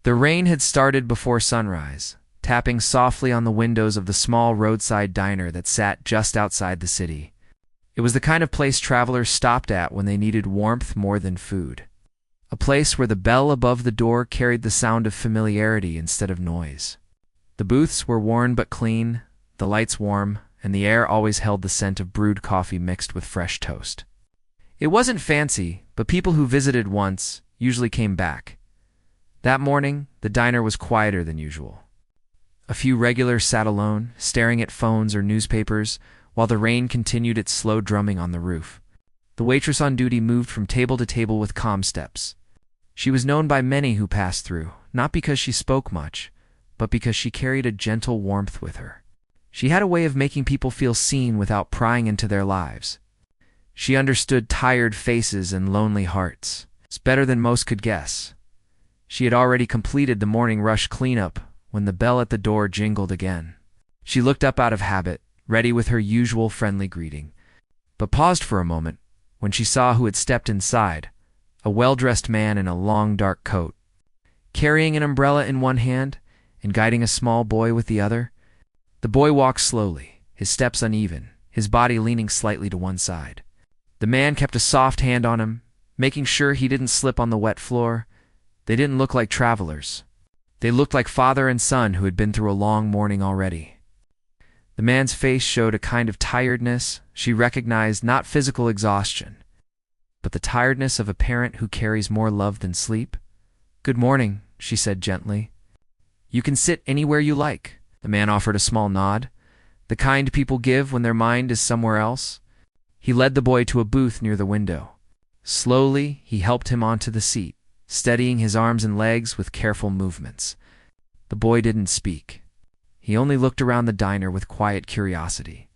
The rain had started before sunrise, tapping softly on the windows of the small roadside diner that sat just outside the city. It was the kind of place travelers stopped at when they needed warmth more than food. A place where the bell above the door carried the sound of familiarity instead of noise. The booths were worn but clean, the lights warm, and the air always held the scent of brewed coffee mixed with fresh toast. It wasn't fancy, but people who visited once usually came back. That morning, the diner was quieter than usual. A few regulars sat alone, staring at phones or newspapers, while the rain continued its slow drumming on the roof. The waitress on duty moved from table to table with calm steps. She was known by many who passed through, not because she spoke much, but because she carried a gentle warmth with her. She had a way of making people feel seen without prying into their lives. She understood tired faces and lonely hearts. It's better than most could guess. She had already completed the morning rush cleanup when the bell at the door jingled again. She looked up out of habit, ready with her usual friendly greeting, but paused for a moment when she saw who had stepped inside, a well-dressed man in a long dark coat. Carrying an umbrella in one hand and guiding a small boy with the other, the boy walked slowly, his steps uneven, his body leaning slightly to one side. The man kept a soft hand on him, making sure he didn't slip on the wet floor. They didn't look like travelers. They looked like father and son who had been through a long morning already. The man's face showed a kind of tiredness she recognized, not physical exhaustion, but the tiredness of a parent who carries more love than sleep. "Good morning," she said gently. "You can sit anywhere you like." The man offered a small nod, the kind people give when their mind is somewhere else. He led the boy to a booth near the window. Slowly, he helped him onto the seat, steadying his arms and legs with careful movements. The boy didn't speak. He only looked around the diner with quiet curiosity.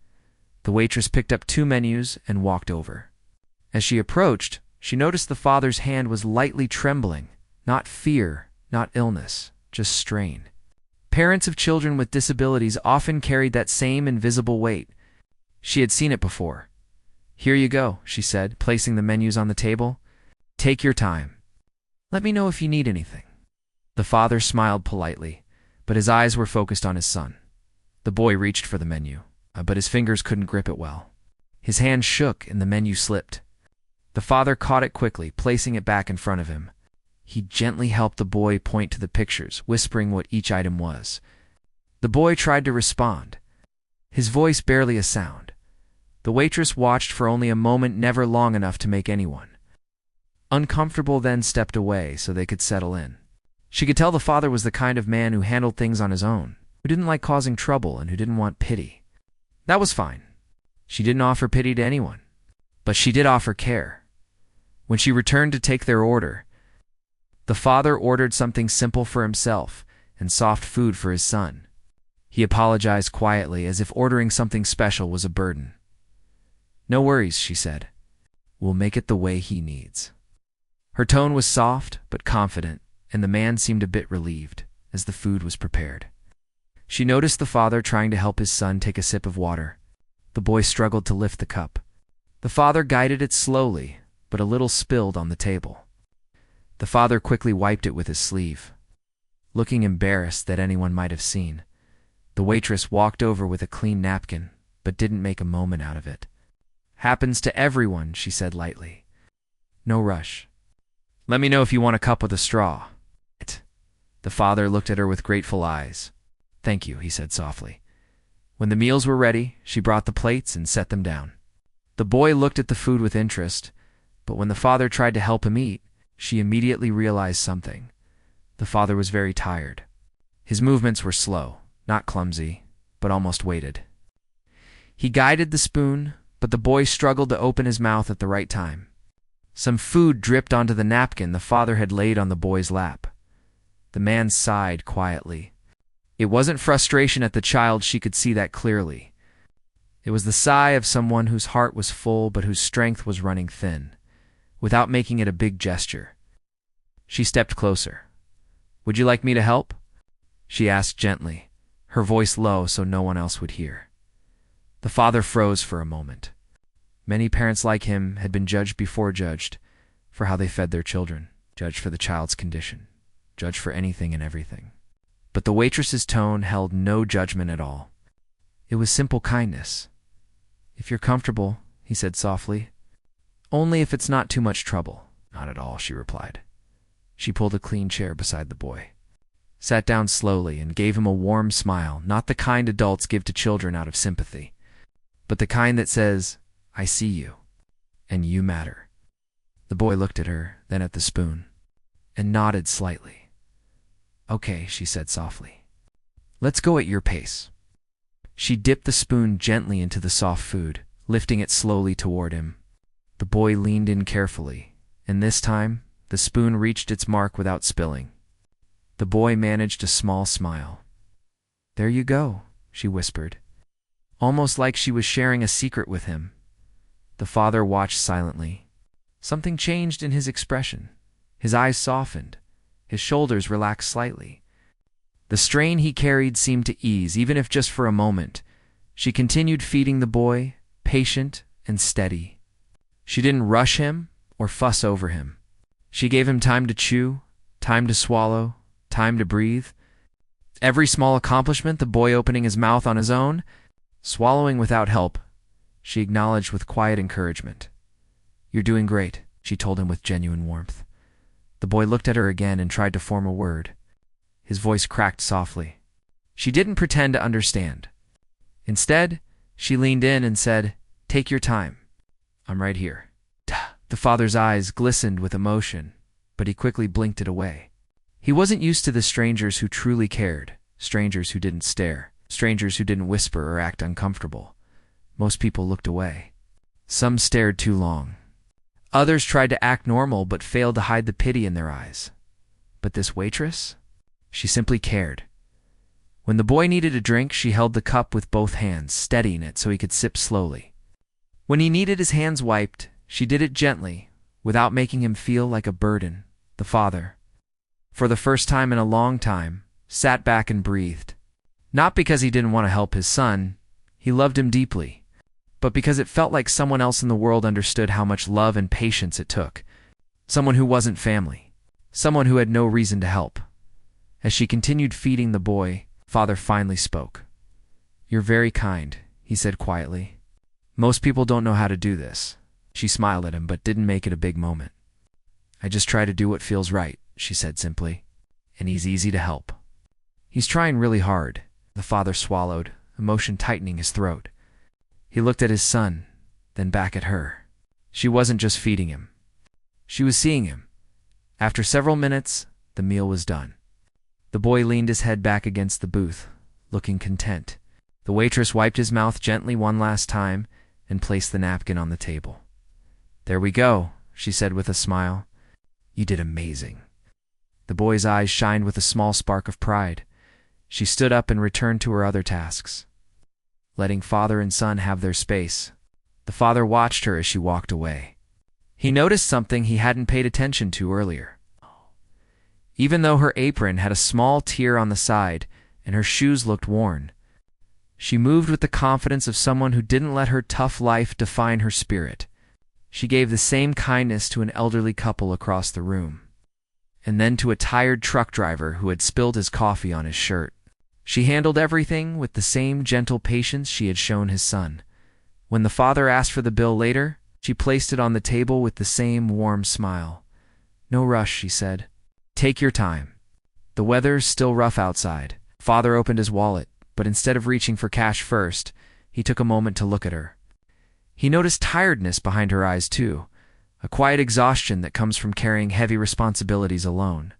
The waitress picked up 2 menus and walked over. As she approached, she noticed the father's hand was lightly trembling. Not fear, not illness, just strain. Parents of children with disabilities often carried that same invisible weight. She had seen it before. "Here you go," she said, placing the menus on the table. "Take your time. Let me know if you need anything." The father smiled politely, but his eyes were focused on his son. The boy reached for the menu, but his fingers couldn't grip it well. His hand shook and the menu slipped. The father caught it quickly, placing it back in front of him. He gently helped the boy point to the pictures, whispering what each item was. The boy tried to respond, his voice barely a sound. The waitress watched for only a moment, never long enough to make anyone uncomfortable, then stepped away so they could settle in. She could tell the father was the kind of man who handled things on his own, who didn't like causing trouble and who didn't want pity. That was fine. She didn't offer pity to anyone, but she did offer care. When she returned to take their order, the father ordered something simple for himself and soft food for his son. He apologized quietly, as if ordering something special was a burden. "No worries," she said. "We'll make it the way he needs." Her tone was soft but confident, and the man seemed a bit relieved as the food was prepared. She noticed the father trying to help his son take a sip of water. The boy struggled to lift the cup. The father guided it slowly, but a little spilled on the table. The father quickly wiped it with his sleeve. Looking embarrassed that anyone might have seen, the waitress walked over with a clean napkin, but didn't make a moment out of it. "Happens to everyone," she said lightly. "No rush. Let me know if you want a cup with a straw." The father looked at her with grateful eyes. "Thank you," he said softly. When the meals were ready, she brought the plates and set them down. The boy looked at the food with interest, but when the father tried to help him eat, she immediately realized something. The father was very tired. His movements were slow, not clumsy, but almost weighted. He guided the spoon, but the boy struggled to open his mouth at the right time. Some food dripped onto the napkin the father had laid on the boy's lap. The man sighed quietly. It wasn't frustration at the child, she could see that clearly. It was the sigh of someone whose heart was full but whose strength was running thin, without making it a big gesture. She stepped closer. "Would you like me to help?" she asked gently, her voice low so no one else would hear. The father froze for a moment. Many parents like him had been judged before judged for how they fed their children, judged for the child's condition, judge for anything and everything. But the waitress's tone held no judgment at all. It was simple kindness. "If you're comfortable," he said softly. "Only if it's not too much trouble." "Not at all," she replied. She pulled a clean chair beside the boy, sat down slowly, and gave him a warm smile, not the kind adults give to children out of sympathy, but the kind that says, "I see you, and you matter." The boy looked at her, then at the spoon, and nodded slightly. "Okay," she said softly. "Let's go at your pace." She dipped the spoon gently into the soft food, lifting it slowly toward him. The boy leaned in carefully, and this time, the spoon reached its mark without spilling. The boy managed a small smile. "There you go," she whispered, almost like she was sharing a secret with him. The father watched silently. Something changed in his expression. His eyes softened. His shoulders relaxed slightly. The strain he carried seemed to ease, even if just for a moment. She continued feeding the boy, patient and steady. She didn't rush him or fuss over him. She gave him time to chew, time to swallow, time to breathe. Every small accomplishment, the boy opening his mouth on his own, swallowing without help, she acknowledged with quiet encouragement. "You're doing great," she told him with genuine warmth. The boy looked at her again and tried to form a word. His voice cracked softly. She didn't pretend to understand. Instead, she leaned in and said, "Take your time. I'm right here." The father's eyes glistened with emotion, but he quickly blinked it away. He wasn't used to the strangers who truly cared, strangers who didn't stare, strangers who didn't whisper or act uncomfortable. Most people looked away. Some stared too long. Others tried to act normal but failed to hide the pity in their eyes. But this waitress? She simply cared. When the boy needed a drink, she held the cup with both hands, steadying it so he could sip slowly. When he needed his hands wiped, she did it gently, without making him feel like a burden. The father, for the first time in a long time, sat back and breathed. Not because he didn't want to help his son, he loved him deeply, but because it felt like someone else in the world understood how much love and patience it took. Someone who wasn't family. Someone who had no reason to help. As she continued feeding the boy, father finally spoke. "You're very kind," he said quietly. "Most people don't know how to do this." She smiled at him but didn't make it a big moment. "I just try to do what feels right," she said simply. "And he's easy to help." "He's trying really hard." The father swallowed, emotion tightening his throat. He looked at his son, then back at her. She wasn't just feeding him. She was seeing him. After several minutes, the meal was done. The boy leaned his head back against the booth, looking content. The waitress wiped his mouth gently one last time and placed the napkin on the table. "There we go," she said with a smile. "You did amazing." The boy's eyes shined with a small spark of pride. She stood up and returned to her other tasks, letting father and son have their space. The father watched her as she walked away. He noticed something he hadn't paid attention to earlier. Even though her apron had a small tear on the side and her shoes looked worn, she moved with the confidence of someone who didn't let her tough life define her spirit. She gave the same kindness to an elderly couple across the room, and then to a tired truck driver who had spilled his coffee on his shirt. She handled everything with the same gentle patience she had shown his son. When the father asked for the bill later, she placed it on the table with the same warm smile. "No rush," she said. "Take your time. The weather's still rough outside." Father opened his wallet, but instead of reaching for cash first, he took a moment to look at her. He noticed tiredness behind her eyes too, a quiet exhaustion that comes from carrying heavy responsibilities alone.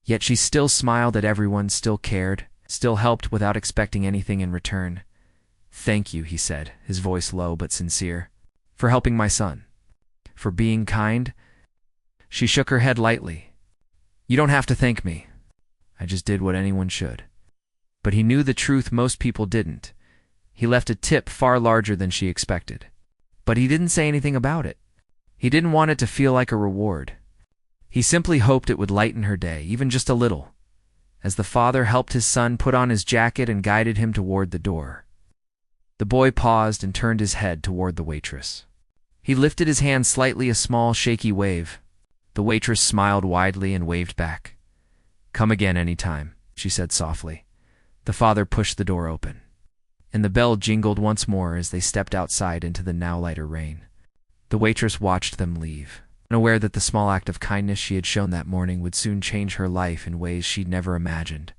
Yet she still smiled at everyone, still cared, still helped without expecting anything in return. "Thank you," he said, his voice low but sincere, "for helping my son. For being kind." She shook her head lightly. "You don't have to thank me. I just did what anyone should." But he knew the truth most people didn't. He left a tip far larger than she expected. But he didn't say anything about it. He didn't want it to feel like a reward. He simply hoped it would lighten her day, even just a little, as the father helped his son put on his jacket and guided him toward the door. The boy paused and turned his head toward the waitress. He lifted his hand slightly, a small, shaky wave. The waitress smiled widely and waved back. "Come again any time," she said softly. The father pushed the door open, and the bell jingled once more as they stepped outside into the now lighter rain. The waitress watched them leave, unaware that the small act of kindness she had shown that morning would soon change her life in ways she'd never imagined.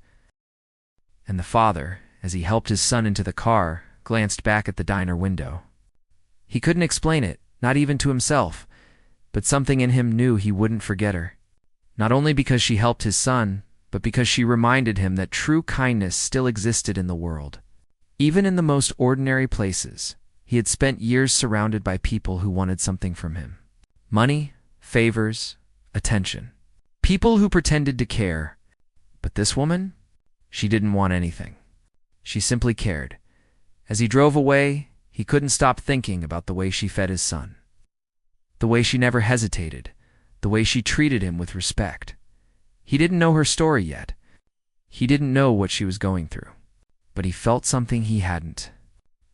And the father, as he helped his son into the car, glanced back at the diner window. He couldn't explain it, not even to himself, but something in him knew he wouldn't forget her. Not only because she helped his son, but because she reminded him that true kindness still existed in the world. Even in the most ordinary places, he had spent years surrounded by people who wanted something from him. Money, favors, attention. People who pretended to care. But this woman? She didn't want anything. She simply cared. As he drove away, he couldn't stop thinking about the way she fed his son. The way she never hesitated. The way she treated him with respect. He didn't know her story yet. He didn't know what she was going through. But he felt something he hadn't.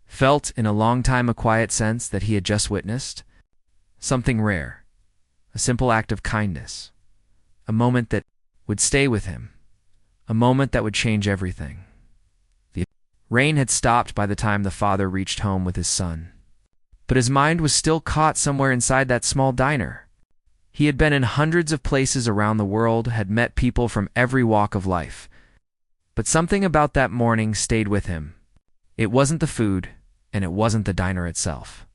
Felt, in a long time, a quiet sense that he had just witnessed. Something rare. A simple act of kindness. A moment that would stay with him. A moment that would change everything. The rain had stopped by the time the father reached home with his son. But his mind was still caught somewhere inside that small diner. He had been in hundreds of places around the world, had met people from every walk of life. But something about that morning stayed with him. It wasn't the food, and it wasn't the diner itself.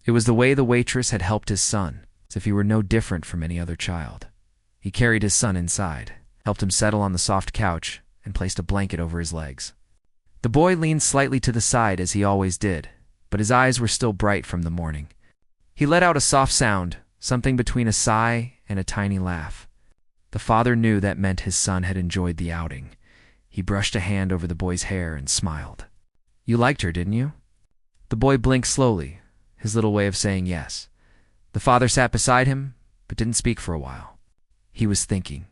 It was the way the waitress had helped his son, as if he were no different from any other child. He carried his son inside, helped him settle on the soft couch, and placed a blanket over his legs. The boy leaned slightly to the side as he always did, but his eyes were still bright from the morning. He let out a soft sound, something between a sigh and a tiny laugh. The father knew that meant his son had enjoyed the outing. He brushed a hand over the boy's hair and smiled. "You liked her, didn't you?" The boy blinked slowly, his little way of saying yes. The father sat beside him, but didn't speak for a while. He was thinking.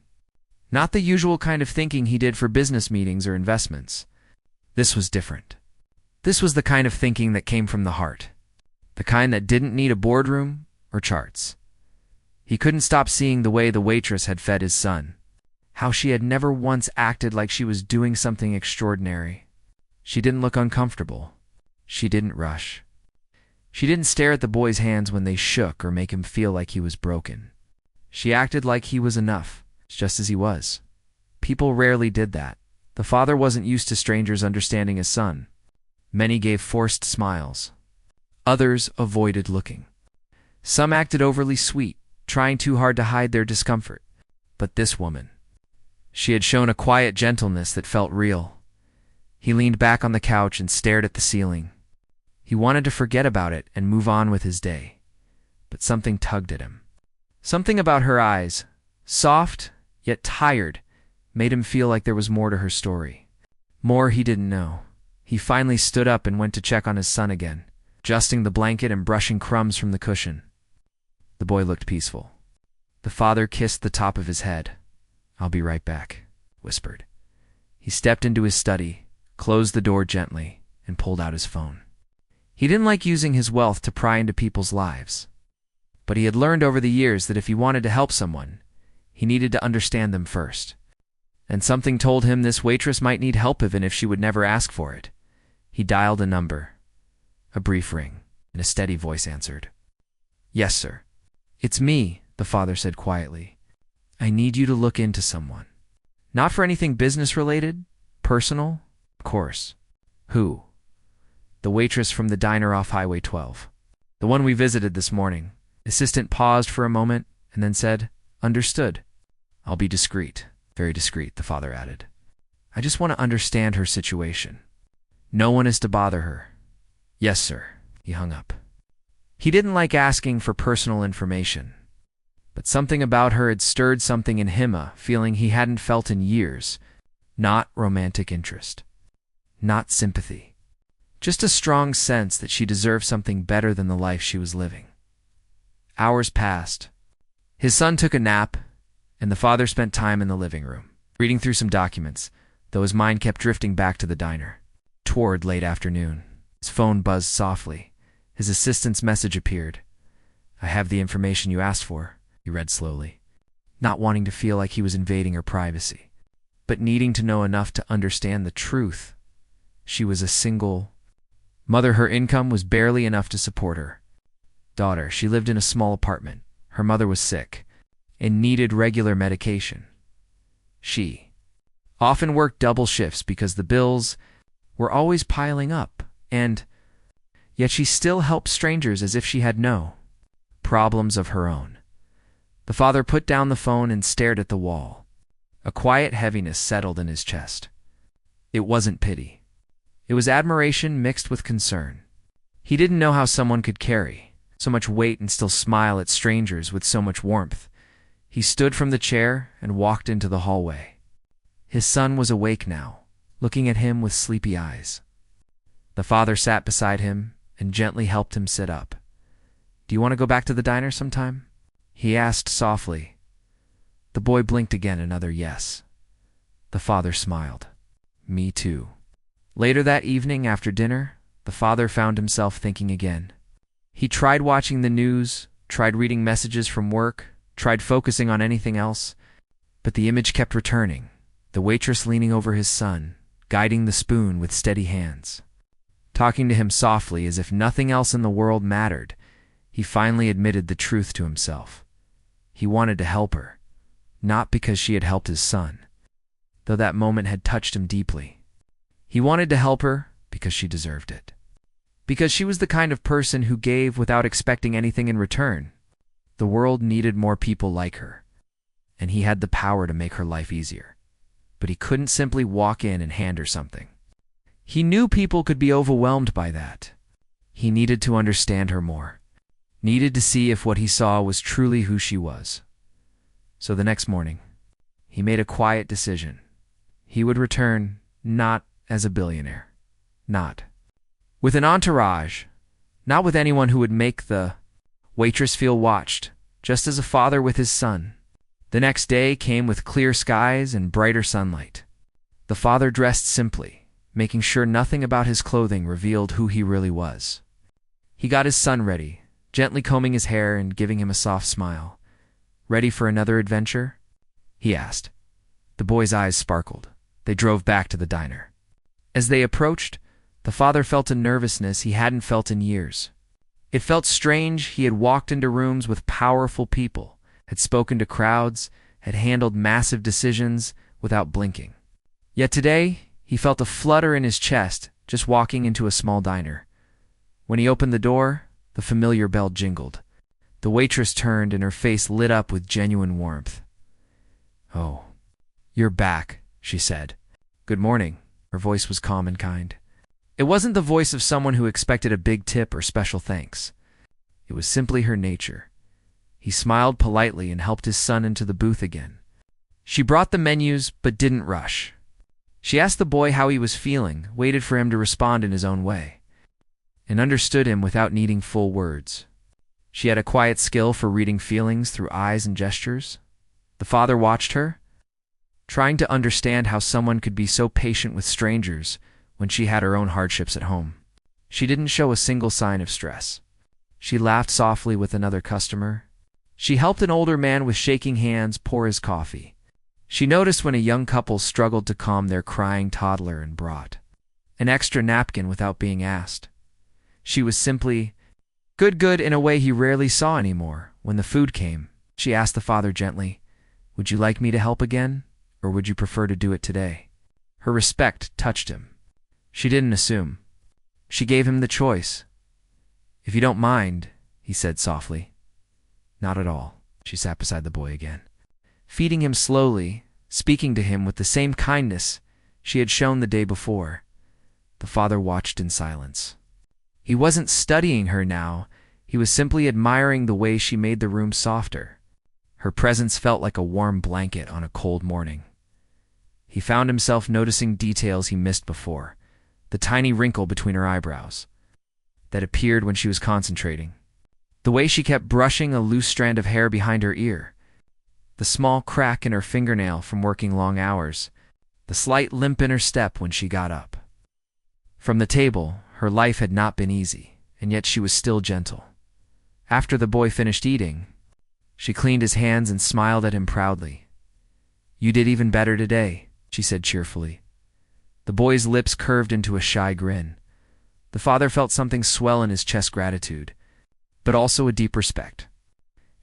Not the usual kind of thinking he did for business meetings or investments. This was different. This was the kind of thinking that came from the heart. The kind that didn't need a boardroom or charts. He couldn't stop seeing the way the waitress had fed his son. How she had never once acted like she was doing something extraordinary. She didn't look uncomfortable. She didn't rush. She didn't stare at the boy's hands when they shook or make him feel like he was broken. She acted like he was enough, just as he was. People rarely did that. The father wasn't used to strangers understanding his son. Many gave forced smiles. Others avoided looking. Some acted overly sweet, trying too hard to hide their discomfort. But this woman, she had shown a quiet gentleness that felt real. He leaned back on the couch and stared at the ceiling. He wanted to forget about it and move on with his day. But something tugged at him. Something about her eyes, soft yet tired, made him feel like there was more to her story. More he didn't know. He finally stood up and went to check on his son again, adjusting the blanket and brushing crumbs from the cushion. The boy looked peaceful. The father kissed the top of his head. "I'll be right back," whispered. He stepped into his study, closed the door gently, and pulled out his phone. He didn't like using his wealth to pry into people's lives. But he had learned over the years that if he wanted to help someone, he needed to understand them first. And something told him this waitress might need help even if she would never ask for it. He dialed a number. A brief ring, and a steady voice answered. "Yes, sir." "It's me," the father said quietly. "I need you to look into someone. Not for anything business-related, personal, of course." "Who?" "The waitress from the diner off Highway 12. The one we visited this morning." Assistant paused for a moment and then said, "Understood." "I'll be discreet, very discreet," the father added. "I just want to understand her situation. No one is to bother her." "Yes, sir." He hung up. He didn't like asking for personal information. But something about her had stirred something in him, a feeling he hadn't felt in years. Not romantic interest. Not sympathy. Just a strong sense that she deserved something better than the life she was living. Hours passed. His son took a nap, and the father spent time in the living room, reading through some documents, though his mind kept drifting back to the diner. Toward late afternoon, his phone buzzed softly. His assistant's message appeared. "I have the information you asked for," he read slowly, not wanting to feel like he was invading her privacy. but needing to know enough to understand the truth. She was a single mother. Her income was barely enough to support her daughter. She lived in a small apartment. Her mother was sick and needed regular medication. She often worked double shifts because the bills were always piling up, and yet she still helped strangers as if she had no problems of her own. The father put down the phone and stared at the wall. A quiet heaviness settled in his chest. It wasn't pity. It was admiration mixed with concern. He didn't know how someone could carry so much weight and still smile at strangers with so much warmth. He stood from the chair and walked into the hallway. His son was awake now, looking at him with sleepy eyes. The father sat beside him and gently helped him sit up. "Do you want to go back to the diner sometime?" he asked softly. The boy blinked again, another yes. The father smiled. "Me too." Later that evening, after dinner, the father found himself thinking again. He tried watching the news, tried reading messages from work, tried focusing on anything else, but the image kept returning, the waitress leaning over his son, guiding the spoon with steady hands. Talking to him softly as if nothing else in the world mattered, he finally admitted the truth to himself. He wanted to help her, not because she had helped his son, though that moment had touched him deeply. He wanted to help her because she deserved it. Because she was the kind of person who gave without expecting anything in return. The world needed more people like her, and he had the power to make her life easier. But he couldn't simply walk in and hand her something. He knew people could be overwhelmed by that. He needed to understand her more, needed to see if what he saw was truly who she was. So the next morning, he made a quiet decision. He would return, not as a billionaire, not with an entourage, not with anyone who would make the waitress feel watched, just as a father with his son. The next day came with clear skies and brighter sunlight. The father dressed simply, making sure nothing about his clothing revealed who he really was. He got his son ready, gently combing his hair and giving him a soft smile. "Ready for another adventure?" he asked. The boy's eyes sparkled. They drove back to the diner. As they approached, the father felt a nervousness he hadn't felt in years. It felt strange. He had walked into rooms with powerful people, had spoken to crowds, had handled massive decisions without blinking. Yet today, he felt a flutter in his chest just walking into a small diner. When he opened the door, the familiar bell jingled. The waitress turned and her face lit up with genuine warmth. "Oh, you're back," she said. "Good morning." Her voice was calm and kind. It wasn't the voice of someone who expected a big tip or special thanks. It was simply her nature. He smiled politely and helped his son into the booth again. She brought the menus but didn't rush. She asked the boy how he was feeling, waited for him to respond in his own way, and understood him without needing full words. She had a quiet skill for reading feelings through eyes and gestures. The father watched her, trying to understand how someone could be so patient with strangers when she had her own hardships at home. She didn't show a single sign of stress. She laughed softly with another customer. She helped an older man with shaking hands pour his coffee. She noticed when a young couple struggled to calm their crying toddler and brought an extra napkin without being asked. She was simply good in a way he rarely saw anymore. When the food came, she asked the father gently, "Would you like me to help again, or would you prefer to do it today?" Her respect touched him. She didn't assume. She gave him the choice. "If you don't mind," he said softly. "Not at all." She sat beside the boy again, feeding him slowly, speaking to him with the same kindness she had shown the day before. The father watched in silence. He wasn't studying her now. He was simply admiring the way she made the room softer. Her presence felt like a warm blanket on a cold morning. He found himself noticing details he missed before. The tiny wrinkle between her eyebrows that appeared when she was concentrating. The way she kept brushing a loose strand of hair behind her ear. The small crack in her fingernail from working long hours. The slight limp in her step when she got up. From the table, her life had not been easy, and yet she was still gentle. After the boy finished eating, she cleaned his hands and smiled at him proudly. "You did even better today," she said cheerfully. The boy's lips curved into a shy grin. The father felt something swell in his chest, gratitude, but also a deep respect.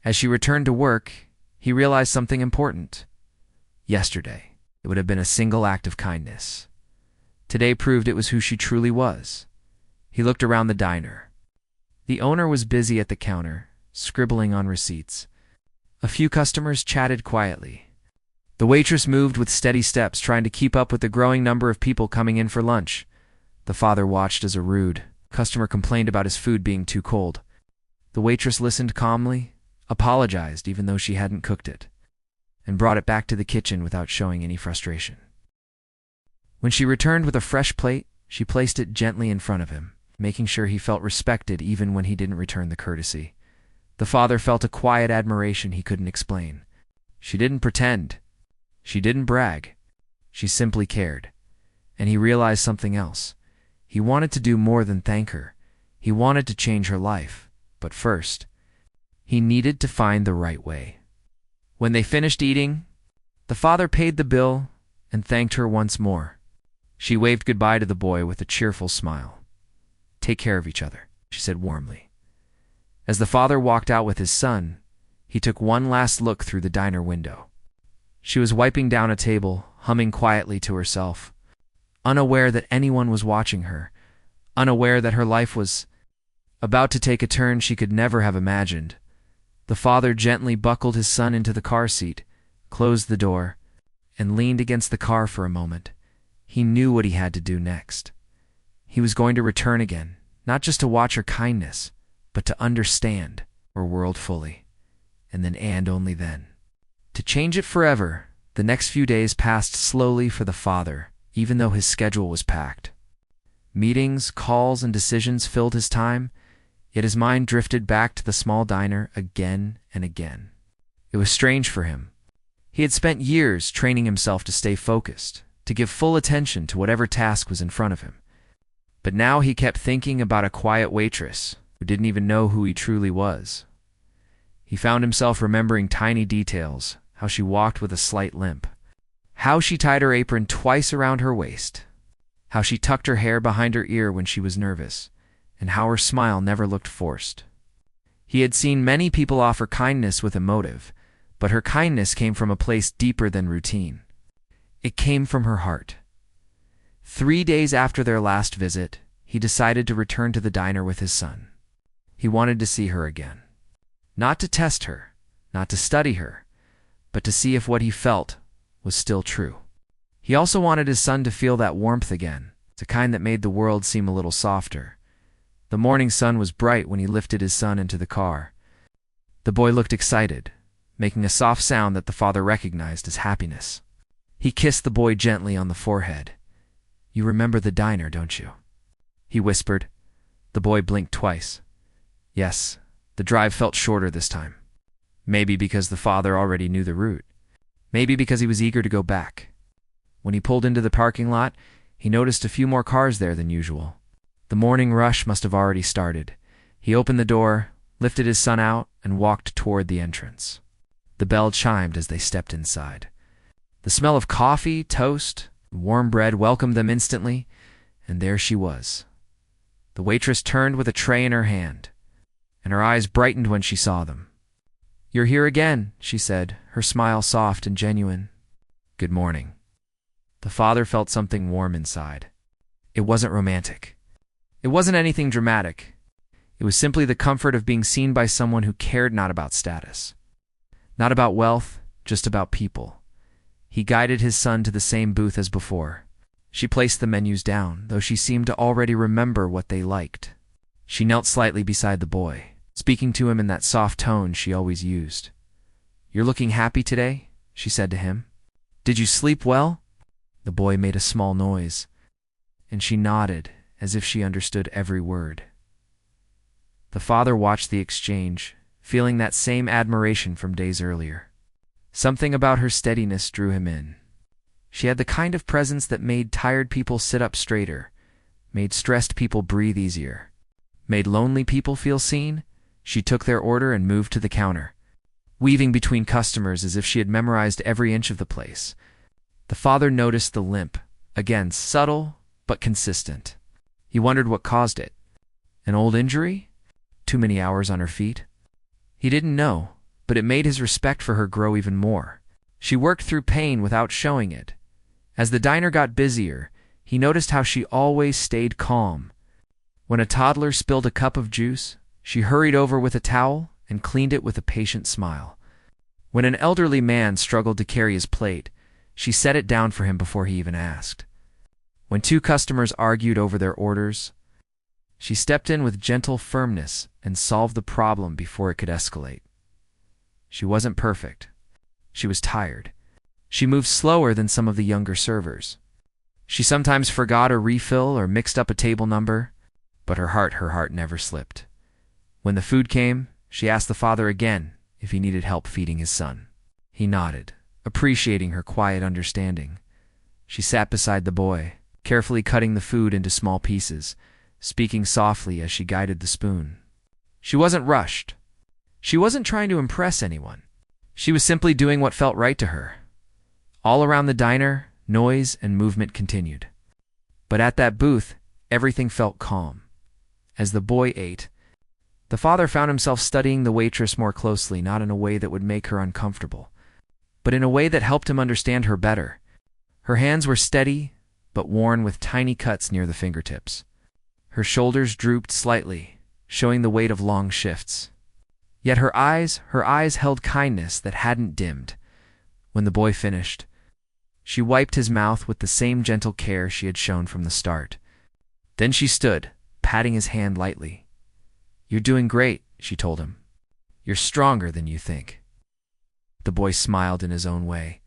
As she returned to work, he realized something important. Yesterday, it would have been a single act of kindness. Today proved it was who she truly was. He looked around the diner. The owner was busy at the counter, scribbling on receipts. A few customers chatted quietly. The waitress moved with steady steps, trying to keep up with the growing number of people coming in for lunch. The father watched as a rude customer complained about his food being too cold. The waitress listened calmly, apologized even though she hadn't cooked it, and brought it back to the kitchen without showing any frustration. When she returned with a fresh plate, she placed it gently in front of him, making sure he felt respected even when he didn't return the courtesy. The father felt a quiet admiration he couldn't explain. She didn't pretend. She didn't brag. She simply cared. And he realized something else. He wanted to do more than thank her. He wanted to change her life. But first, he needed to find the right way. When they finished eating, the father paid the bill and thanked her once more. She waved goodbye to the boy with a cheerful smile. "Take care of each other," she said warmly. As the father walked out with his son, he took one last look through the diner window. She was wiping down a table, humming quietly to herself, unaware that anyone was watching her, unaware that her life was about to take a turn she could never have imagined. The father gently buckled his son into the car seat, closed the door, and leaned against the car for a moment. He knew what he had to do next. He was going to return again, not just to watch her kindness, but to understand her world fully, and only then. To change it forever. The next few days passed slowly for the father, even though his schedule was packed. Meetings, calls, and decisions filled his time, yet his mind drifted back to the small diner again and again. It was strange for him. He had spent years training himself to stay focused, to give full attention to whatever task was in front of him. But now he kept thinking about a quiet waitress who didn't even know who he truly was. He found himself remembering tiny details, how she walked with a slight limp, how she tied her apron twice around her waist, how she tucked her hair behind her ear when she was nervous, and how her smile never looked forced. He had seen many people offer kindness with a motive, but her kindness came from a place deeper than routine. It came from her heart. 3 days after their last visit, he decided to return to the diner with his son. He wanted to see her again. Not to test her, not to study her, but to see if what he felt was still true. He also wanted his son to feel that warmth again, the kind that made the world seem a little softer. The morning sun was bright when he lifted his son into the car. The boy looked excited, making a soft sound that the father recognized as happiness. He kissed the boy gently on the forehead. "You remember the diner, don't you?" he whispered. The boy blinked twice. Yes, the drive felt shorter this time. Maybe because the father already knew the route. Maybe because he was eager to go back. When he pulled into the parking lot, he noticed a few more cars there than usual. The morning rush must have already started. He opened the door, lifted his son out, and walked toward the entrance. The bell chimed as they stepped inside. The smell of coffee, toast, and warm bread welcomed them instantly, and there she was. The waitress turned with a tray in her hand, and her eyes brightened when she saw them. "You're here again," she said, her smile soft and genuine. "Good morning." The father felt something warm inside. It wasn't romantic. It wasn't anything dramatic. It was simply the comfort of being seen by someone who cared not about status, not about wealth, just about people. He guided his son to the same booth as before. She placed the menus down, though she seemed to already remember what they liked. She knelt slightly beside the boy, speaking to him in that soft tone she always used. "You're looking happy today," she said to him. "Did you sleep well?" The boy made a small noise, and she nodded as if she understood every word. The father watched the exchange, feeling that same admiration from days earlier. Something about her steadiness drew him in. She had the kind of presence that made tired people sit up straighter, made stressed people breathe easier, made lonely people feel seen. She took their order and moved to the counter, weaving between customers as if she had memorized every inch of the place. The father noticed the limp, again subtle but consistent. He wondered what caused it. An old injury? Too many hours on her feet? He didn't know, but it made his respect for her grow even more. She worked through pain without showing it. As the diner got busier, he noticed how she always stayed calm. When a toddler spilled a cup of juice, she hurried over with a towel and cleaned it with a patient smile. When an elderly man struggled to carry his plate, she set it down for him before he even asked. When two customers argued over their orders, she stepped in with gentle firmness and solved the problem before it could escalate. She wasn't perfect. She was tired. She moved slower than some of the younger servers. She sometimes forgot a refill or mixed up a table number, but her heart never slipped. When the food came, she asked the father again if he needed help feeding his son. He nodded, appreciating her quiet understanding. She sat beside the boy, carefully cutting the food into small pieces, speaking softly as she guided the spoon. She wasn't rushed. She wasn't trying to impress anyone. She was simply doing what felt right to her. All around the diner, noise and movement continued. But at that booth, everything felt calm. As the boy ate, the father found himself studying the waitress more closely, not in a way that would make her uncomfortable, but in a way that helped him understand her better. Her hands were steady, but worn with tiny cuts near the fingertips. Her shoulders drooped slightly, showing the weight of long shifts. Yet her eyes held kindness that hadn't dimmed. When the boy finished, she wiped his mouth with the same gentle care she had shown from the start. Then she stood, patting his hand lightly. "You're doing great," she told him. "You're stronger than you think." The boy smiled in his own way,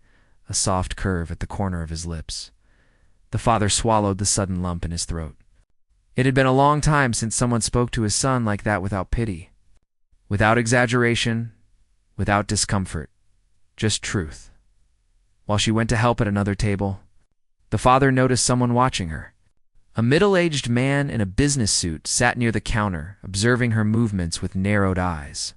a soft curve at the corner of his lips. The father swallowed the sudden lump in his throat. It had been a long time since someone spoke to his son like that, without pity, without exaggeration, without discomfort, just truth. While she went to help at another table, the father noticed someone watching her. A middle-aged man in a business suit sat near the counter, observing her movements with narrowed eyes.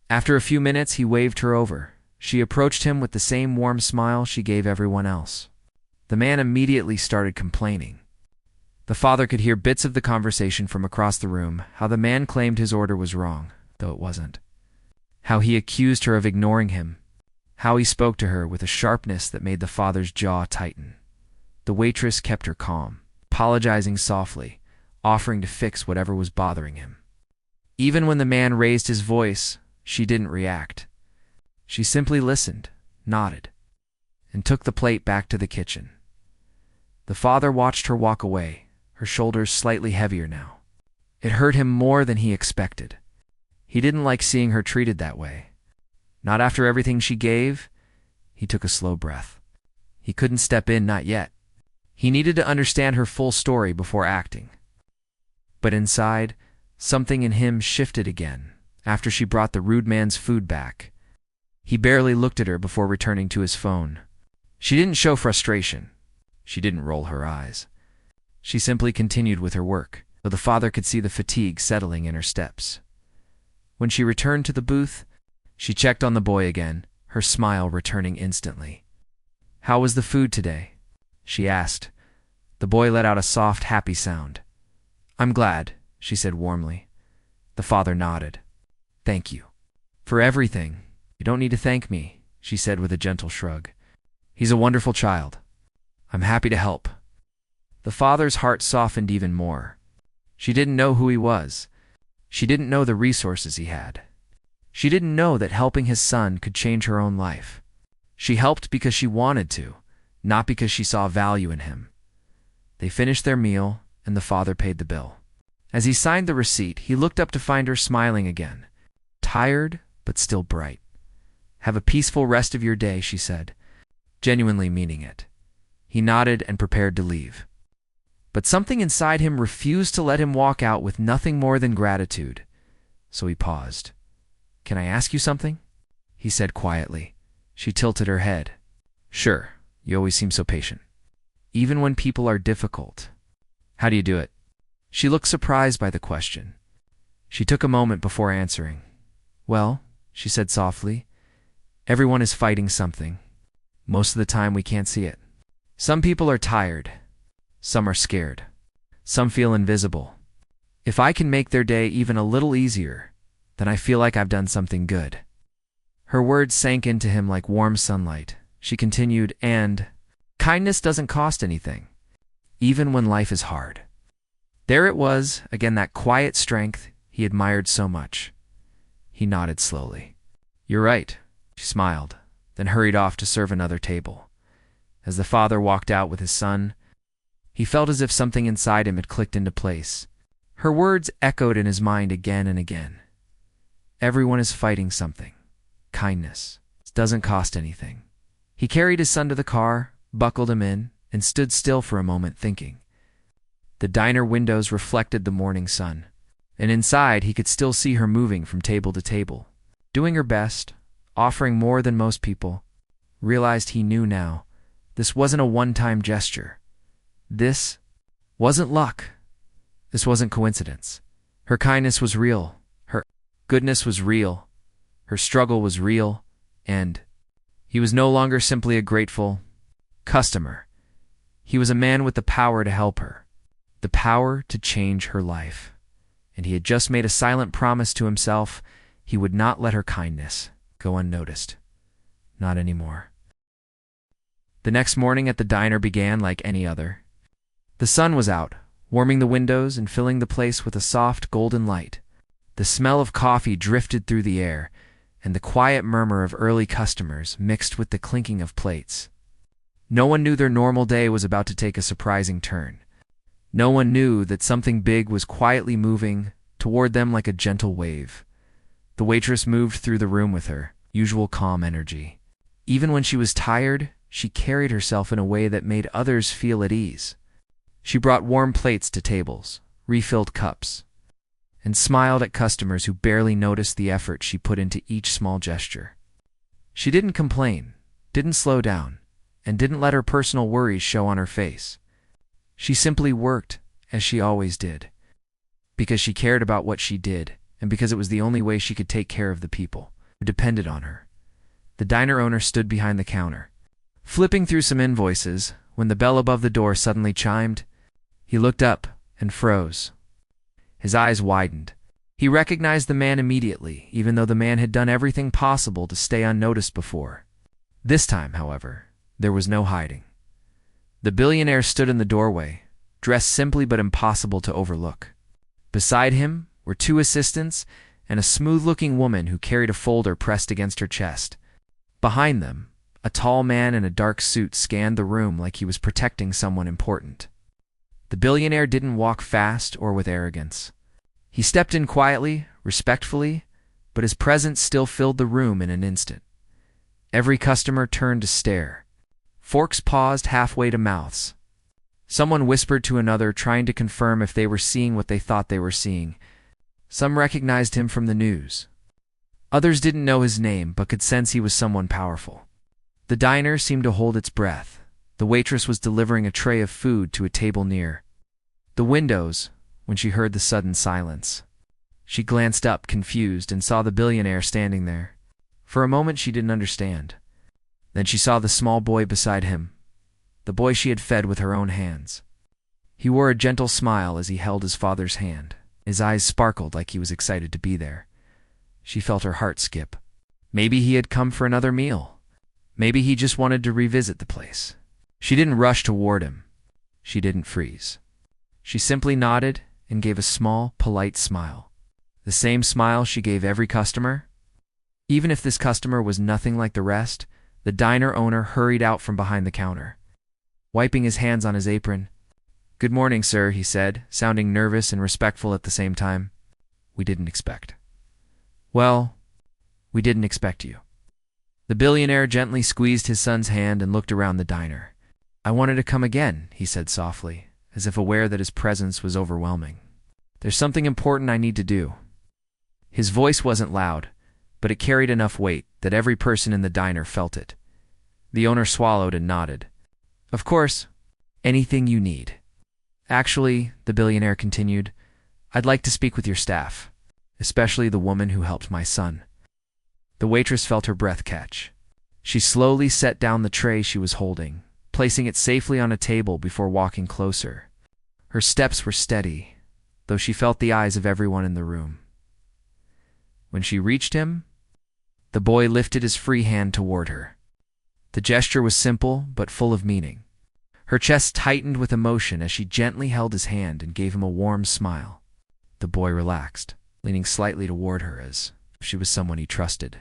After a few minutes, he waved her over. She approached him with the same warm smile she gave everyone else. The man immediately started complaining. The father could hear bits of the conversation from across the room, how the man claimed his order was wrong, though it wasn't. How he accused her of ignoring him. How he spoke to her with a sharpness that made the father's jaw tighten. The waitress kept her calm, apologizing softly, offering to fix whatever was bothering him. Even when the man raised his voice, she didn't react. She simply listened, nodded, and took the plate back to the kitchen. The father watched her walk away, her shoulders slightly heavier now. It hurt him more than he expected. He didn't like seeing her treated that way. Not after everything she gave. He took a slow breath. He couldn't step in, not yet. He needed to understand her full story before acting. But inside, something in him shifted again after she brought the rude man's food back. He barely looked at her before returning to his phone. She didn't show frustration. She didn't roll her eyes. She simply continued with her work, though the father could see the fatigue settling in her steps. When she returned to the booth, she checked on the boy again, her smile returning instantly. "How was the food today?" she asked. The boy let out a soft, happy sound. "I'm glad," she said warmly. The father nodded. "Thank you." "For everything. You don't need to thank me," she said with a gentle shrug. "He's a wonderful child. I'm happy to help." The father's heart softened even more. She didn't know who he was. She didn't know the resources he had. She didn't know that helping his son could change her own life. She helped because she wanted to, not because she saw value in him. They finished their meal, and the father paid the bill. As he signed the receipt, he looked up to find her smiling again, tired but still bright. "Have a peaceful rest of your day," she said, genuinely meaning it. He nodded and prepared to leave. But something inside him refused to let him walk out with nothing more than gratitude. So he paused. "Can I ask you something?" he said quietly. She tilted her head. "Sure, you always seem so patient. Even when people are difficult. How do you do it?" She looked surprised by the question. She took a moment before answering. "Well," she said softly, "everyone is fighting something. Most of the time we can't see it. Some people are tired. Some are scared. Some feel invisible. If I can make their day even a little easier, then I feel like I've done something good." Her words sank into him like warm sunlight. She continued, "And kindness doesn't cost anything, even when life is hard." There it was, again, that quiet strength he admired so much. He nodded slowly. "You're right," she smiled, then hurried off to serve another table. As the father walked out with his son, he felt as if something inside him had clicked into place. Her words echoed in his mind again and again. Everyone is fighting something. Kindness doesn't cost anything. He carried his son to the car, buckled him in, and stood still for a moment thinking. The diner windows reflected the morning sun, and inside he could still see her moving from table to table, doing her best, offering more than most people. Realized he knew now, this wasn't a one-time gesture. This wasn't luck. This wasn't coincidence. Her kindness was real. Her goodness was real. Her struggle was real. And he was no longer simply a grateful customer. He was a man with the power to help her, the power to change her life. And he had just made a silent promise to himself he would not let her kindness go unnoticed. Not anymore. The next morning at the diner began like any other. The sun was out, warming the windows and filling the place with a soft golden light. The smell of coffee drifted through the air, and the quiet murmur of early customers mixed with the clinking of plates. No one knew their normal day was about to take a surprising turn. No one knew that something big was quietly moving toward them like a gentle wave. The waitress moved through the room with her usual calm energy. Even when she was tired, she carried herself in a way that made others feel at ease. She brought warm plates to tables, refilled cups, and smiled at customers who barely noticed the effort she put into each small gesture. She didn't complain, didn't slow down, and didn't let her personal worries show on her face. She simply worked, as she always did, because she cared about what she did, and because it was the only way she could take care of the people who depended on her. The diner owner stood behind the counter, flipping through some invoices, when the bell above the door suddenly chimed. He looked up and froze. His eyes widened. He recognized the man immediately, even though the man had done everything possible to stay unnoticed before. This time, however, there was no hiding. The billionaire stood in the doorway, dressed simply but impossible to overlook. Beside him were two assistants and a smooth-looking woman who carried a folder pressed against her chest. Behind them, a tall man in a dark suit scanned the room like he was protecting someone important. The billionaire didn't walk fast or with arrogance. He stepped in quietly, respectfully, but his presence still filled the room in an instant. Every customer turned to stare. Forks paused halfway to mouths. Someone whispered to another, trying to confirm if they were seeing what they thought they were seeing. Some recognized him from the news. Others didn't know his name, but could sense he was someone powerful. The diner seemed to hold its breath. The waitress was delivering a tray of food to a table near the windows when she heard the sudden silence. She glanced up, confused, and saw the billionaire standing there. For a moment she didn't understand. Then she saw the small boy beside him, the boy she had fed with her own hands. He wore a gentle smile as he held his father's hand. His eyes sparkled like he was excited to be there. She felt her heart skip. Maybe he had come for another meal. Maybe he just wanted to revisit the place. She didn't rush toward him. She didn't freeze. She simply nodded and gave a small, polite smile. The same smile she gave every customer. Even if this customer was nothing like the rest, the diner owner hurried out from behind the counter. Wiping his hands on his apron, "Good morning, sir," he said, sounding nervous and respectful at the same time. "We didn't expect." "Well, we didn't expect you." The billionaire gently squeezed his son's hand and looked around the diner. "I wanted to come again," he said softly, as if aware that his presence was overwhelming. "There's something important I need to do." His voice wasn't loud, but it carried enough weight that every person in the diner felt it. The owner swallowed and nodded. "Of course, anything you need." "Actually," the billionaire continued, "I'd like to speak with your staff, especially the woman who helped my son." The waitress felt her breath catch. She slowly set down the tray she was holding, placing it safely on a table before walking closer. Her steps were steady, though she felt the eyes of everyone in the room. When she reached him, the boy lifted his free hand toward her. The gesture was simple, but full of meaning. Her chest tightened with emotion as she gently held his hand and gave him a warm smile. The boy relaxed, leaning slightly toward her as if she was someone he trusted.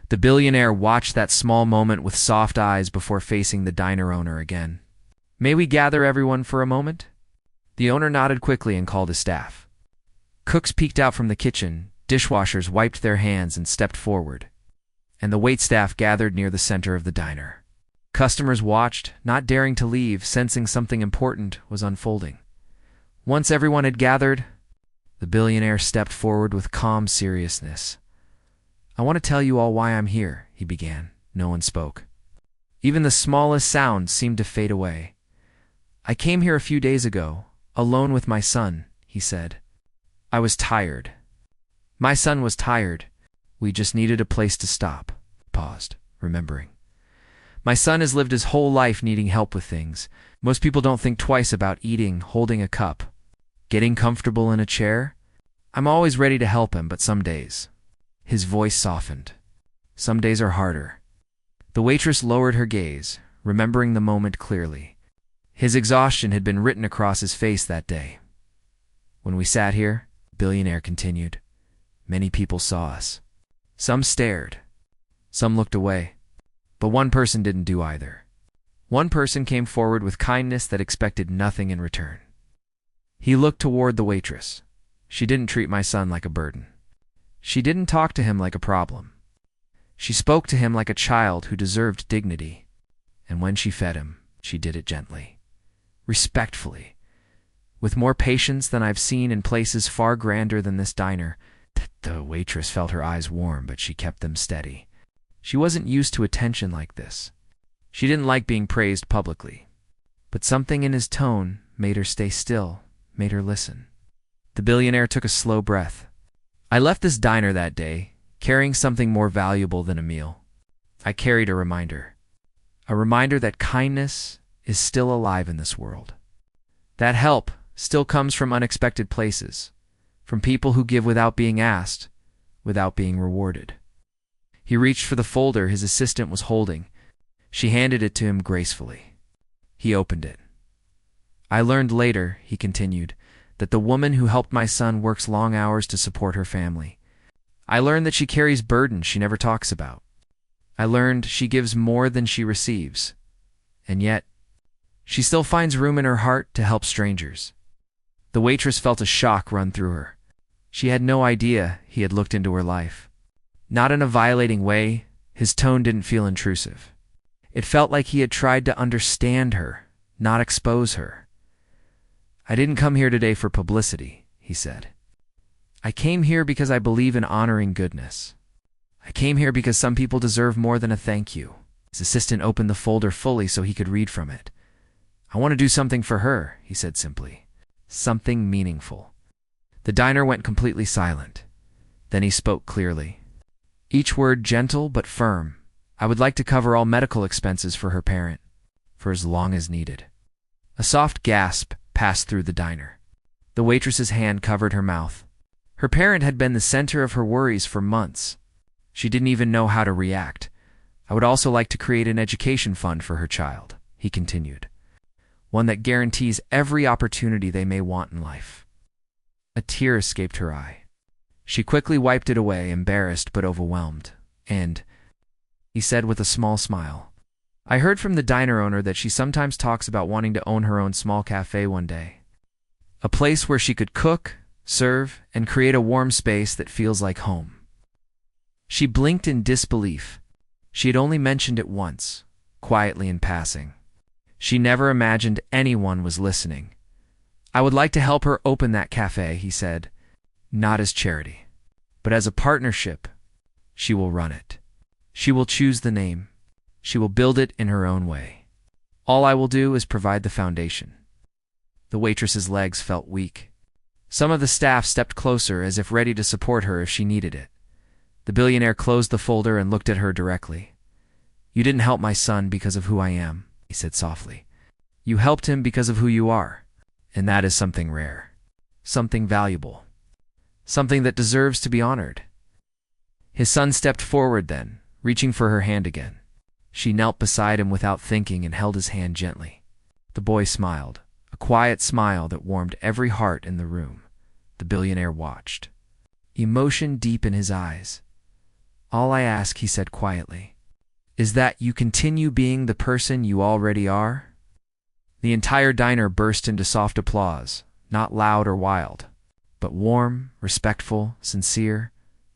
The billionaire watched that small moment with soft eyes before facing the diner owner again. "May we gather everyone for a moment?" The owner nodded quickly and called his staff. Cooks peeked out from the kitchen, dishwashers wiped their hands and stepped forward, and the waitstaff gathered near the center of the diner. Customers watched, not daring to leave, sensing something important was unfolding. Once everyone had gathered, the billionaire stepped forward with calm seriousness. "I want to tell you all why I'm here," he began. No one spoke. Even the smallest sound seemed to fade away. "I came here a few days ago, alone with my son," he said. "I was tired. My son was tired. We just needed a place to stop." Paused, remembering. "My son has lived his whole life needing help with things. Most people don't think twice about eating, holding a cup, getting comfortable in a chair. I'm always ready to help him, but some days..." His voice softened. "Some days are harder." The waitress lowered her gaze, remembering the moment clearly. His exhaustion had been written across his face that day. "When we sat here," the billionaire continued, "many people saw us. Some stared. Some looked away. But one person didn't do either. One person came forward with kindness that expected nothing in return. He looked toward the waitress. She didn't treat my son like a burden. She didn't talk to him like a problem. She spoke to him like a child who deserved dignity. And when she fed him, she did it gently, respectfully, with more patience than I've seen in places far grander than this diner." The waitress felt her eyes warm, but she kept them steady. She wasn't used to attention like this. She didn't like being praised publicly. But something in his tone made her stay still, made her listen. The billionaire took a slow breath. "I left this diner that day, carrying something more valuable than a meal. I carried a reminder that kindness is still alive in this world. That help still comes from unexpected places, from people who give without being asked, without being rewarded." He reached for the folder his assistant was holding. She handed it to him gracefully. He opened it. "I learned later," he continued, "that the woman who helped my son works long hours to support her family. I learned that she carries burdens she never talks about. I learned she gives more than she receives. And yet, she still finds room in her heart to help strangers." The waitress felt a shock run through her. She had no idea he had looked into her life. Not in a violating way, his tone didn't feel intrusive. It felt like he had tried to understand her, not expose her. "I didn't come here today for publicity," he said. "I came here because I believe in honoring goodness. I came here because some people deserve more than a thank you." His assistant opened the folder fully so he could read from it. "I want to do something for her," he said simply. "Something meaningful." The diner went completely silent. Then he spoke clearly. Each word gentle but firm. "I would like to cover all medical expenses for her parent, for as long as needed." A soft gasp passed through the diner. The waitress's hand covered her mouth. Her parent had been the center of her worries for months. She didn't even know how to react. "I would also like to create an education fund for her child," he continued. "One that guarantees every opportunity they may want in life." A tear escaped her eye. She quickly wiped it away, embarrassed but overwhelmed. "And," he said with a small smile, "I heard from the diner owner that she sometimes talks about wanting to own her own small cafe one day. A place where she could cook, serve, and create a warm space that feels like home." She blinked in disbelief. She had only mentioned it once, quietly in passing. She never imagined anyone was listening. "I would like to help her open that cafe," he said. "Not as charity, but as a partnership. She will run it. She will choose the name. She will build it in her own way. All I will do is provide the foundation." The waitress's legs felt weak. Some of the staff stepped closer as if ready to support her if she needed it. The billionaire closed the folder and looked at her directly. "You didn't help my son because of who I am," he said softly. You helped him because of who you are, and that is something rare, something valuable, something that deserves to be honored. His son stepped forward then, reaching for her hand again. She knelt beside him without thinking and held his hand gently. The boy smiled, a quiet smile that warmed every heart in the room. The billionaire watched, emotion deep in his eyes. All I ask, he said quietly, is that you continue being the person you already are. The entire diner burst into soft applause, not loud or wild, but warm, respectful, sincere.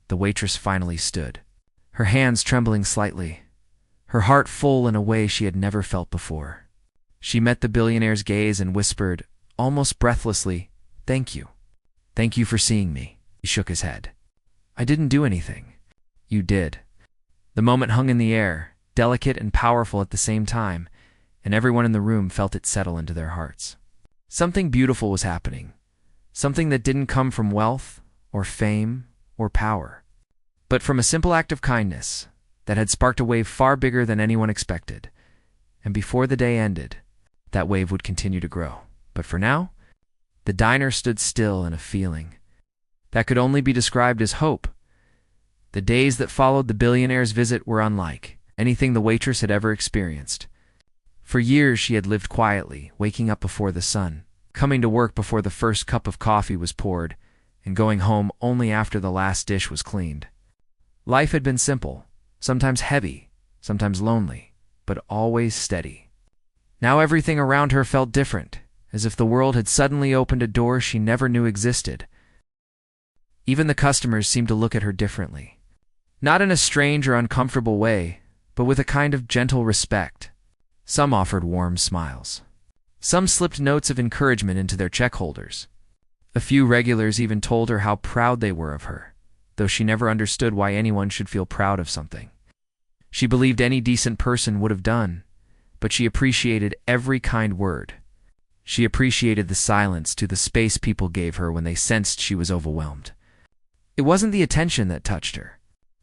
The waitress finally stood, her hands trembling slightly, her heart full in a way she had never felt before. She met the billionaire's gaze and whispered, almost breathlessly, "Thank you. Thank you for seeing me." He shook his head. "I didn't do anything." "You did." The moment hung in the air, delicate and powerful at the same time, and everyone in the room felt it settle into their hearts. Something beautiful was happening, something that didn't come from wealth or fame or power, but from a simple act of kindness that had sparked a wave far bigger than anyone expected. And before the day ended, that wave would continue to grow. But for now, the diner stood still in a feeling that could only be described as hope. The days that followed the billionaire's visit were unlike anything the waitress had ever experienced. For years she had lived quietly, waking up before the sun, coming to work before the first cup of coffee was poured, and going home only after the last dish was cleaned. Life had been simple, sometimes heavy, sometimes lonely, but always steady. Now everything around her felt different, as if the world had suddenly opened a door she never knew existed. Even the customers seemed to look at her differently. Not in a strange or uncomfortable way, but with a kind of gentle respect. Some offered warm smiles. Some slipped notes of encouragement into their check holders. A few regulars even told her how proud they were of her, though she never understood why anyone should feel proud of something she believed any decent person would have done, but she appreciated every kind word. She appreciated the silence to the space people gave her when they sensed she was overwhelmed. It wasn't the attention that touched her.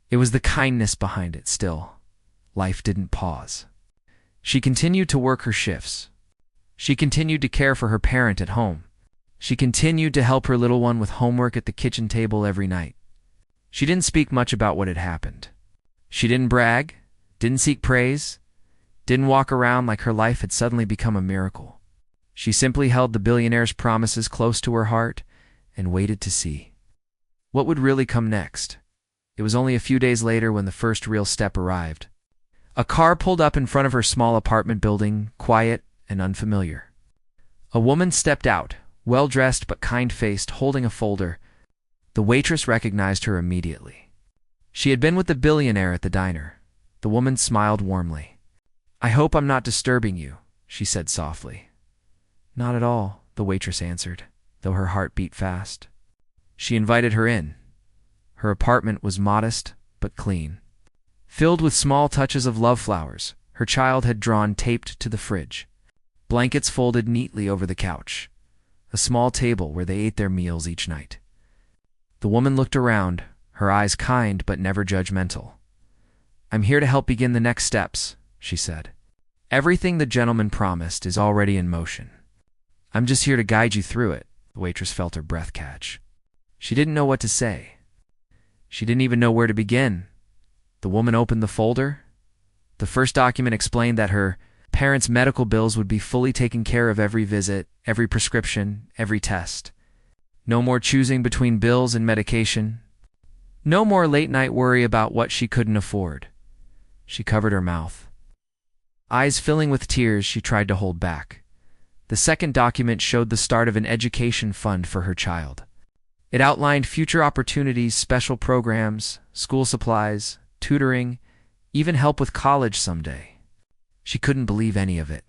It was the kindness behind it still. Life didn't pause. She continued to work her shifts. She continued to care for her parent at home. She continued to help her little one with homework at the kitchen table every night. She didn't speak much about what had happened. She didn't brag, didn't seek praise, didn't walk around like her life had suddenly become a miracle. She simply held the billionaire's promises close to her heart and waited to see what would really come next. It was only a few days later when the first real step arrived. A car pulled up in front of her small apartment building, quiet and unfamiliar. A woman stepped out, well-dressed but kind-faced, holding a folder. The waitress recognized her immediately. She had been with the billionaire at the diner. The woman smiled warmly. "I hope I'm not disturbing you," she said softly. "Not at all," the waitress answered, though her heart beat fast. She invited her in. Her apartment was modest but clean, filled with small touches of love flowers her child had drawn taped to the fridge, blankets folded neatly over the couch, a small table where they ate their meals each night. The woman looked around, her eyes kind but never judgmental. "I'm here to help begin the next steps," she said. "Everything the gentleman promised is already in motion. I'm just here to guide you through it." The waitress felt her breath catch. She didn't know what to say. She didn't even know where to begin. The woman opened the folder. The first document explained that her parents' medical bills would be fully taken care of, every visit, every prescription, every test. No more choosing between bills and medication. No more late-night worry about what she couldn't afford. She covered her mouth. Eyes filling with tears, she tried to hold back. The second document showed the start of an education fund for her child. It outlined future opportunities, special programs, school supplies, tutoring, even help with college someday. She couldn't believe any of it.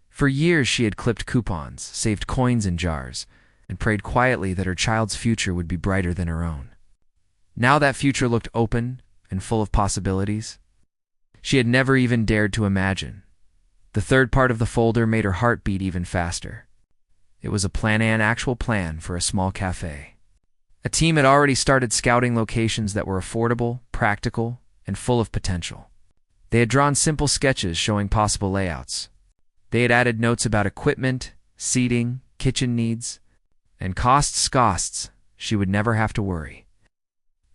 For years she had clipped coupons, saved coins in jars, and prayed quietly that her child's future would be brighter than her own. Now that future looked open and full of possibilities she had never even dared to imagine. The third part of the folder made her heart beat even faster. It was an actual plan for a small cafe. A team had already started scouting locations that were affordable, practical, and full of potential. They had drawn simple sketches showing possible layouts. They had added notes about equipment, seating, kitchen needs, and costs she would never have to worry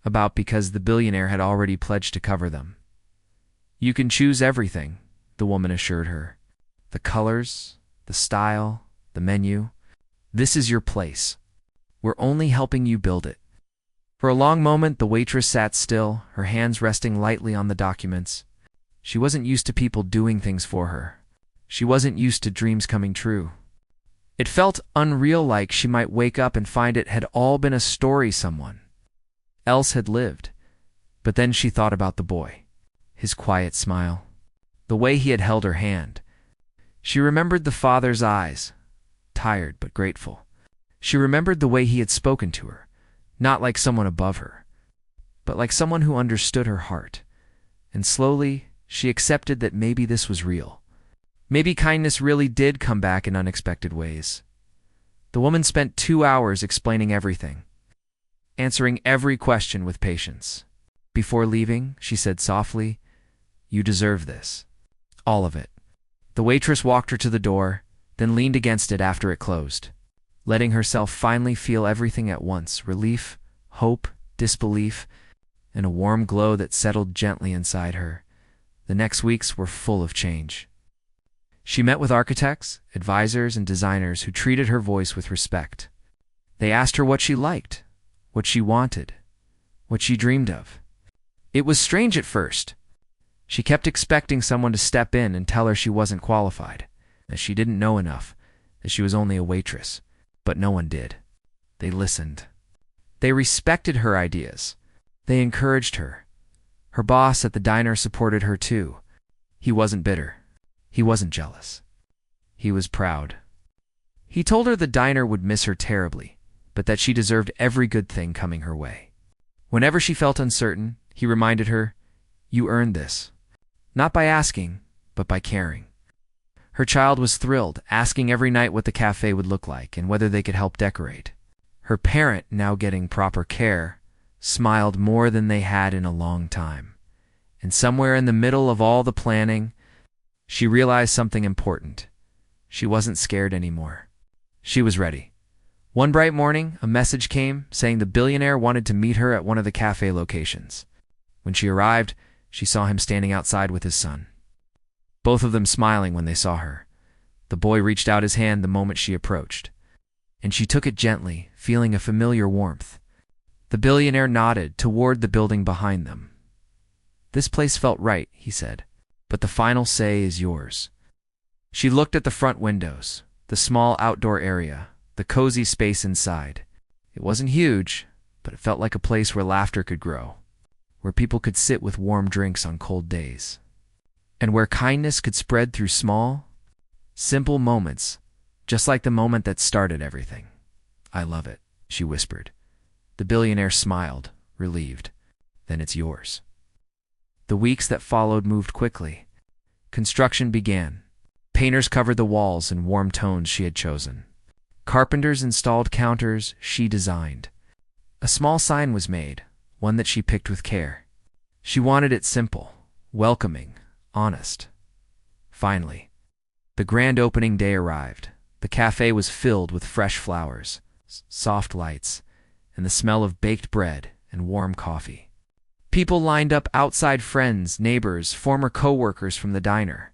about because the billionaire had already pledged to cover them. "You can choose everything," the woman assured her. "The colors, the style, the menu. This is your place. We're only helping you build it." For a long moment, the waitress sat still, her hands resting lightly on the documents. She wasn't used to people doing things for her. She wasn't used to dreams coming true. It felt unreal, like she might wake up and find it had all been a story someone else had lived. But then she thought about the boy, his quiet smile, the way he had held her hand. She remembered the father's eyes, tired but grateful. She remembered the way he had spoken to her, not like someone above her, but like someone who understood her heart. And slowly, she accepted that maybe this was real. Maybe kindness really did come back in unexpected ways. The woman spent 2 hours explaining everything, answering every question with patience. Before leaving, she said softly, "You deserve this. All of it." The waitress walked her to the door, then leaned against it after it closed, letting herself finally feel everything at once: relief, hope, disbelief, and a warm glow that settled gently inside her. The next weeks were full of change. She met with architects, advisors, and designers who treated her voice with respect. They asked her what she liked, what she wanted, what she dreamed of. It was strange at first. She kept expecting someone to step in and tell her she wasn't qualified, that she didn't know enough, that she was only a waitress. But no one did. They listened. They respected her ideas. They encouraged her. Her boss at the diner supported her too. He wasn't bitter. He wasn't jealous. He was proud. He told her the diner would miss her terribly, but that she deserved every good thing coming her way. Whenever she felt uncertain, he reminded her, "You earned this. Not by asking, but by caring." Her child was thrilled, asking every night what the cafe would look like and whether they could help decorate. Her parent, now getting proper care, smiled more than they had in a long time. And somewhere in the middle of all the planning, she realized something important. She wasn't scared anymore. She was ready. One bright morning, a message came saying the billionaire wanted to meet her at one of the cafe locations. When she arrived, she saw him standing outside with his son, both of them smiling when they saw her. The boy reached out his hand the moment she approached, and she took it gently, feeling a familiar warmth. The billionaire nodded toward the building behind them. "This place felt right," he said, "but the final say is yours." She looked at the front windows, the small outdoor area, the cozy space inside. It wasn't huge, but it felt like a place where laughter could grow, where people could sit with warm drinks on cold days, and where kindness could spread through small, simple moments, just like the moment that started everything. "I love it," she whispered. The billionaire smiled, relieved. "Then it's yours." The weeks that followed moved quickly. Construction began. Painters covered the walls in warm tones she had chosen. Carpenters installed counters she designed. A small sign was made, one that she picked with care. She wanted it simple, welcoming, honest. Finally, the grand opening day arrived. The cafe was filled with fresh flowers, soft lights, and the smell of baked bread and warm coffee. People lined up outside: friends, neighbors, former co-workers from the diner,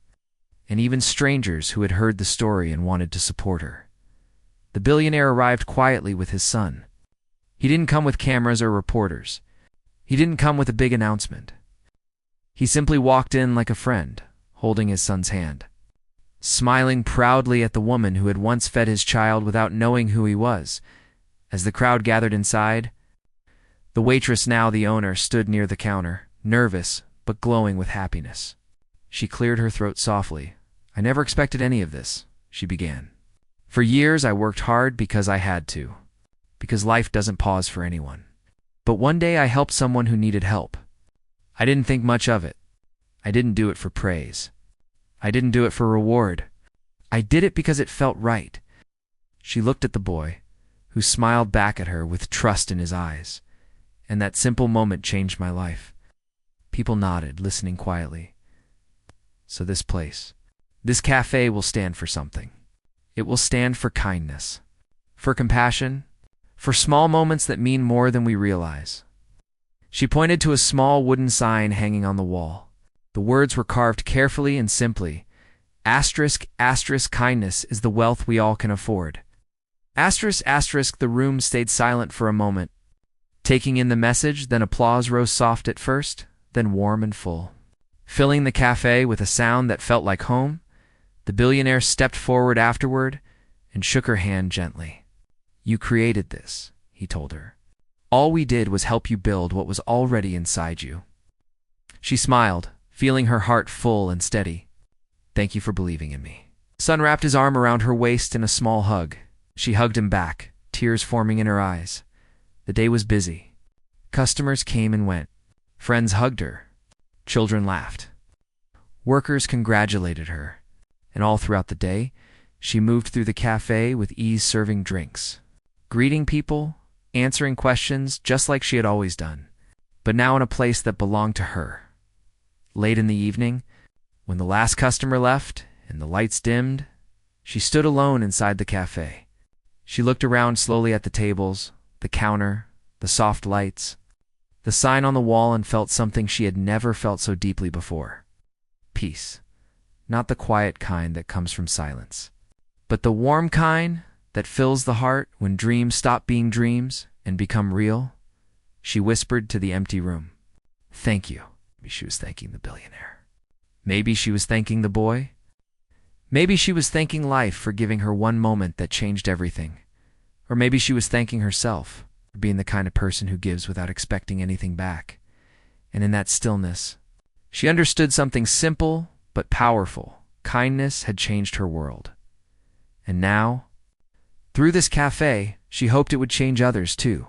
and even strangers who had heard the story and wanted to support her. The billionaire arrived quietly with his son. He didn't come with cameras or reporters. He didn't come with a big announcement. He simply walked in like a friend, holding his son's hand, smiling proudly at the woman who had once fed his child without knowing who he was. As the crowd gathered inside, the waitress, now the owner, stood near the counter, nervous but glowing with happiness. She cleared her throat softly. "I never expected any of this," she began. "For years I worked hard because I had to, because life doesn't pause for anyone. But one day I helped someone who needed help. I didn't think much of it. I didn't do it for praise. I didn't do it for reward. I did it because it felt right." She looked at the boy, who smiled back at her with trust in his eyes, and that simple moment changed my life. People nodded, listening quietly. So this This cafe will stand for something. It will stand for kindness, for compassion, for small moments that mean more than we realize. She pointed to a small wooden sign hanging on the wall. The words were carved carefully and simply. Asterisk, asterisk, kindness is the wealth we all can afford. Asterisk, asterisk, the room stayed silent for a moment, taking in the message, then applause rose soft at first, then warm and full. Filling the cafe with a sound that felt like home, the billionaire stepped forward afterward and shook her hand gently. You created this, he told her. All we did was help you build what was already inside you. She smiled, feeling her heart full and steady. Thank you for believing in me. Sun wrapped his arm around her waist in a small hug. She hugged him back, tears forming in her eyes. The day was busy. Customers came and went. Friends hugged her. Children laughed. Workers congratulated her. And all throughout the day, she moved through the cafe with ease, serving drinks, greeting people, answering questions just like she had always done, but now in a place that belonged to her. Late in the evening, when the last customer left and the lights dimmed, she stood alone inside the cafe. She looked around slowly at the tables, the counter, the soft lights, the sign on the wall, and felt something she had never felt so deeply before. Peace. Not the quiet kind that comes from silence, but the warm kind that fills the heart when dreams stop being dreams and become real. She whispered to the empty room. Thank you. Maybe she was thanking the billionaire. Maybe she was thanking the boy. Maybe she was thanking life for giving her one moment that changed everything. Or maybe she was thanking herself for being the kind of person who gives without expecting anything back. And in that stillness, she understood something simple but powerful. Kindness had changed her world. And now, through this cafe, she hoped it would change others too.